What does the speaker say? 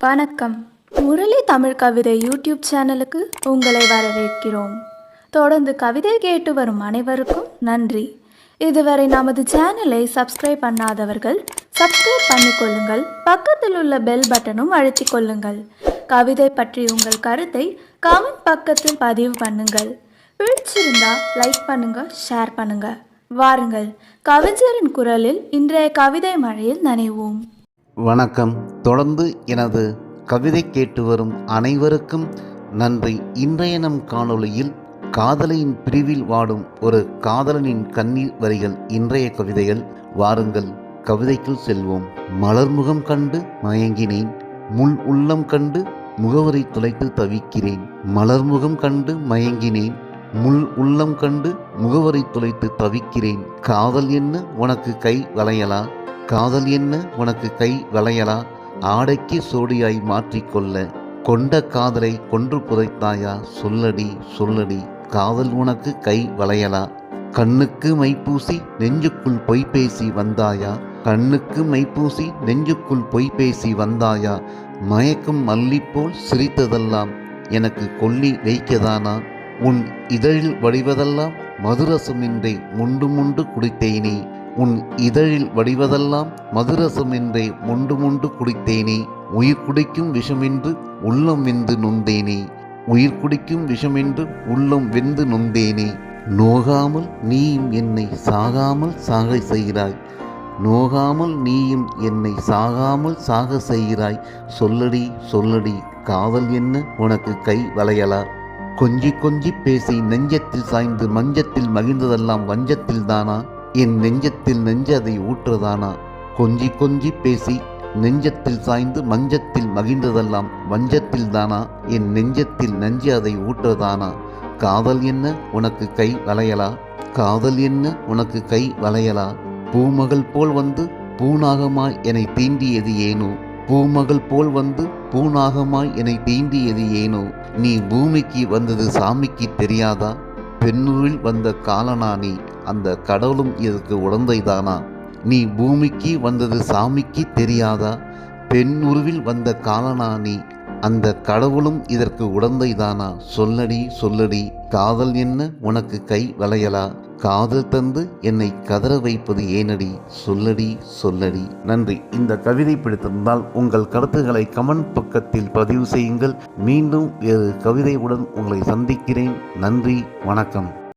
வணக்கம். முரளி தமிழ் கவிதை யூடியூப் சேனலுக்கு உங்களை வரவேற்கிறோம். தொடர்ந்து கவிதை கேட்டு வரும் அனைவருக்கும் நன்றி. இதுவரை நமது சேனலை சப்ஸ்கிரைப் பண்ணாதவர்கள் சப்ஸ்கிரைப் பண்ணிக்கொள்ளுங்கள். பக்கத்தில் உள்ள பெல் பட்டனும் அழுத்திக் கொள்ளுங்கள். கவிதை பற்றி உங்கள் கருத்தை கமெண்ட் பக்கத்தில் பதிவு பண்ணுங்கள். பிடிச்சிருந்தா லைக் பண்ணுங்க, ஷேர் பண்ணுங்க. வாருங்கள், கவிஞரின் குரலில் இன்றைய கவிதை மழையில் நனைவோம். வணக்கம். தொடர்ந்து எனது கவிதை கேட்டு வரும் அனைவருக்கும் நன்றி. இன்றைய நம் காணொளியில் காதலியின் பிரிவில் வாடும் ஒரு காதலனின் கண்ணீர் வரிகள் இன்றைய கவிதைகள். வாருங்கள், கவிதைக்குள் செல்வோம். மலர்முகம் கண்டு மயங்கினேன், முள் உள்ளம் கண்டு முகவரி துளைத்து தவிக்கிறேன். மலர்முகம் கண்டு மயங்கினேன், முள் உள்ளம் கண்டு முகவரி துளைத்து தவிக்கிறேன். காதல் என்ன உனக்கு கை வளையலா, காதல் என்ன உனக்கு கை வளையலா, ஆடைக்கு சோடியாய் மாற்றிக்கொள்ள கொண்ட காதலை கொன்று புதைத்தாயா, சொல்லடி சொல்லடி, காதல் உனக்கு கை வளையலா. கண்ணுக்கு மைப்பூசி நெஞ்சுக்குள் பொய் பேசி வந்தாயா, கண்ணுக்கு மைப்பூசி நெஞ்சுக்குள் பொய் பேசி வந்தாயா, மயக்கும் மல்லிப்போல் சிரித்ததெல்லாம் எனக்கு கொல்லி வைக்கதானா, உன் இதழில் வடிவதெல்லாம் மதுரசமின்றே முண்டு முண்டு குடித்தேனே, உன் இதழில் வடிவதெல்லாம் மதுரசமின்றே முண்டு முண்டு குடித்தேனே, உயிர் குடிக்கும் விஷமென்று உள்ளம் வெந்து நொந்தேனே, உயிர் குடிக்கும் விஷமென்று உள்ளம் வெந்து நொந்தேனே. நோகாமல் நீயும் என்னை சாகாமல் சாக செய்கிறாய், நோகாமல் நீயும் என்னை சாகாமல் சாக செய்கிறாய், சொல்லடி சொல்லடி, காதல் என்ன உனக்கு கை வளையலா. கொஞ்சி கொஞ்சி பேசி நெஞ்சத்தில் சாய்ந்து மஞ்சத்தில் மகிழ்ந்ததெல்லாம் வஞ்சத்தில் தானா, என் நெஞ்சத்தில் நெஞ்சு அதை ஊற்றுதானா. கொஞ்சி கொஞ்சி பேசி நெஞ்சத்தில் சாய்ந்து மஞ்சத்தில் மகிழ்ந்ததெல்லாம் வஞ்சத்தில் தானா, என் நெஞ்சத்தில் நெஞ்சு அதை ஊற்றுதானா. காதல் என்ன உனக்கு கை வளையலா, காதல் என்ன உனக்கு கை வளையலா. பூமகள் போல் வந்து பூநாகமாய் என்னை தீண்டியது ஏனோ, பூமகள் போல் வந்து பூநாகமாய் என்னை தீண்டியது ஏனோ. நீ பூமிக்கு வந்தது சாமிக்கு தெரியாதா, பெண்ணுருவில் வந்த காலனா நீ, அந்த கடவுளும் இதற்கு உடந்தைதானா. நீ பூமிக்கு வந்தது சாமிக்கு தெரியாதா, பெண் உருவில் வந்த காலனா நீ, அந்த கடவுளும் இதற்கு உடந்தைதானா. சொல்லடி சொல்லடி, காதல் என்ன உனக்கு கை வளையலா, காதல் தந்து என்னை கதற வைப்பது ஏனடி, சொல்லடி சொல்லடி. நன்றி. இந்த கவிதை பிடித்திருந்தால் உங்கள் கருத்துக்களை கமெண்ட் பக்கத்தில் பதிவு செய்யுங்கள். மீண்டும் வேறு கவிதையுடன் உங்களை சந்திக்கிறேன். நன்றி, வணக்கம்.